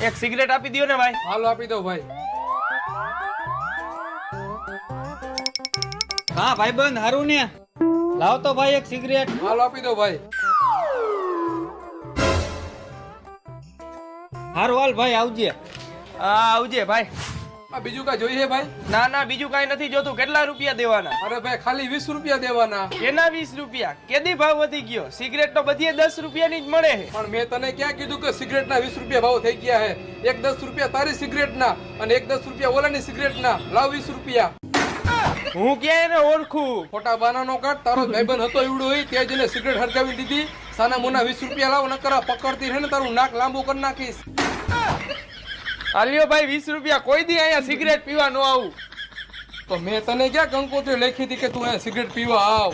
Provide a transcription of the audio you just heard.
એક સિગરેટ આપી દો ને ભાઈ. હાલો આપી દો ભાઈ. હા ભાઈબંધ હારું ને, લાવ તો ભાઈ એક સિગરેટ. હાલો આપી દો ભાઈ. હારું હાલ ભાઈ આવજે. હા આવજે ભાઈ. આ બીજું કઈ જોઈએ ભાઈ? ના ના બીજું કઈ નથી જોતું. કેટલા રૂપિયા દેવાના? અરે ભાઈ ખાલી 20 રૂપિયા દેવાના. કેના 20 રૂપિયા? કેદી ભાવ વધી ગયો? સિગરેટ તો બધી 10 રૂપિયાની જ મળે છે. પણ મેં તને ક્યાં કીધું કે સિગરેટના 20 રૂપિયા ભાવ થઈ ગયા હે? એક 10 રૂપિયા તારી સિગરેટના અને એક 10 રૂપિયા ઓલાની સિગરેટના. લાવ 20 રૂપિયા. હું ક્યાં એને ઓળખું? ખોટા બાનાનો કાઢ. તારો ભાઈબંધ હતો એવડો હોય તે જઈને સિગરેટ હરગાવી દીધી. સાના મોના 20 રૂપિયા લાવ નકર પકડતી રહે ને તારું નાક લાંબુ કરી નાખીશ. આલ્યો ભાઈ 20 રૂપિયા. કોઈ દી અહીંયા સિગરેટ પીવા ન આવું. તો મેં તને ક્યાં કંકોત્રી લખી હતી કે તું અહીંયા સિગરેટ પીવા આવ?